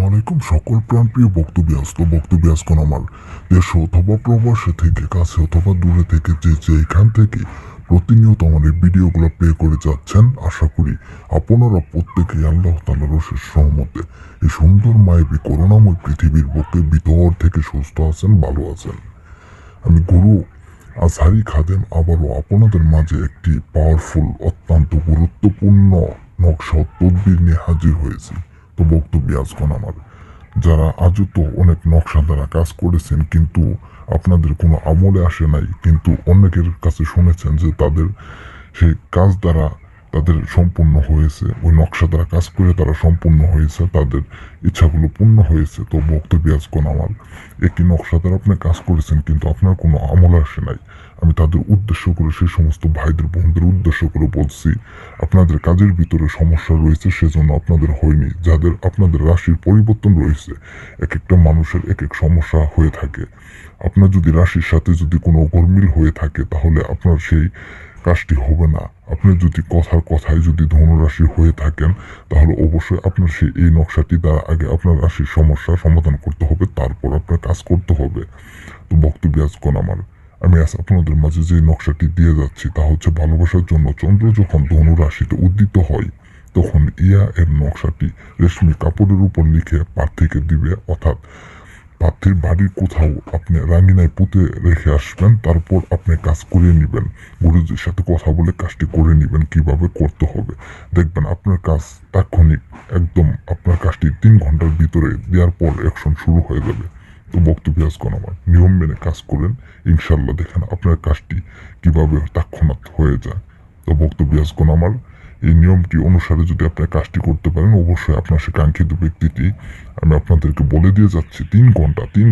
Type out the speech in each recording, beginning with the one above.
আলাইকুম সকল প্রাণপ্রিয় বক্তব্যাসকন আমার দেশ অথবা প্রবাসে থেকে কাছে অথবা দূরে থেকে যে এখান থেকে প্রতিনিয়ত আমার এই ভিডিওগুলো প্লে করে যাচ্ছেন। আশা করি আপনারা প্রত্যেকেই আল্লাহ তাআলার অশেষ রহমতে এই সুন্দর মায়াবী করুণাময় পৃথিবীর বুকে ভিতর থেকে সুস্থ আছেন, ভালো আছেন। আমি গুরু আজহারি খাদেম আবারও আপনাদের মাঝে একটি পাওয়ারফুল অত্যন্ত গুরুত্বপূর্ণ নকশা তদবির নিয়ে হাজির হয়েছি। তো বক্তব্যাসকন আমার যারা আজও তো অনেক নকশা দ্বারা কাজ করেছেন কিন্তু আপনাদের কোনো আমলে আসে নাই, কিন্তু অনেকের কাছে শুনেছেন যে তাদের সেই কাজ দ্বারা তাদের সম্পূর্ণ হয়েছে, ওই নকশা দ্বারা কাজ করে তারা সম্পূর্ণ হয়েছে, তাদের ইচ্ছাগুলো পূর্ণ হয়েছে। তো বক্তব্যাসকন আমার একটি নকশা দ্বারা আপনি কাজ করেছেন কিন্তু আপনার কোনো আমলে আসে নাই। আমি তাদের উদ্দেশ্য করে সেই সমস্ত ভাইদের বোনদের উদ্দেশ্য করে বলছি, আপনাদের কাজের ভিতরে সমস্যা রয়েছে সেজন্য আপনাদের হয়নি। যাদের আপনাদের রাশির পরিবর্তন রয়েছে, এক একটা মানুষের এক এক সমস্যা হয়ে থাকে। আপনার যদি রাশির সাথে যদি কোনো গরমিল হয়ে থাকে তাহলে আপনার সেই কাজটি হবে না। আপনি যদি কথায় যদি ধনুরাশি হয়ে থাকেন তাহলে অবশ্যই আপনার সেই এই নকশাটি দ্বারা আগে আপনার রাশির সমস্যা সমাধান করতে হবে, তারপর আপনার কাজ করতে হবে। তো বক্তব্যাসকন আমার আমি আজ আপনাদের মাঝে যে নকশাটি দিয়ে যাচ্ছি তা হচ্ছে ভালোবাসার জন্য চন্দ্র যখন ধনু রাশিতে উদ্দিত হয় তখন ইয়া এর নকশাটি রেশমি কাপড়ের উপর লিখে প্রার্থীকে দিবে, অর্থাৎ প্রার্থীর বাড়ির কোথাও আপনি রাঙিনায় পুঁতে রেখে আসবেন, তারপর আপনি কাজ করিয়ে নেবেন। গুরুজির সাথে কথা বলে কাজটি করে নেবেন কিভাবে করতে হবে। দেখবেন আপনার কাজ তাৎক্ষণিক একদম আপনার কাজটি 3 ঘন্টার ভিতরে দেওয়ার পর অ্যাকশন শুরু হয়ে যাবে। তো বক্তব্যাসকন আমার নিয়ম মেনে কাজ করেন, ইনশাল্লাহ দেখেন আপনার কাজটি কিভাবে তাৎক্ষণাৎ হয়ে যায়। তো বক্তব্যাসকন আমার এই নিয়মটি অনুসারে যদি আপনি কাজটি করতে পারেন অবশ্যই আপনার সে কাঙ্ক্ষিত ব্যক্তিটি, আমি আপনাদেরকে বলে দিয়ে যাচ্ছি, 3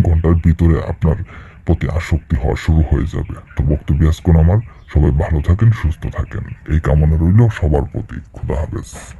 ঘন্টার ভিতরে আপনার প্রতি আসক্তি হওয়া শুরু হয়ে যাবে। তো বক্তব্যাসকন আমার সবাই ভালো থাকেন, সুস্থ থাকেন এই কামনা রইল সবার প্রতি। খুদা হাফেজ।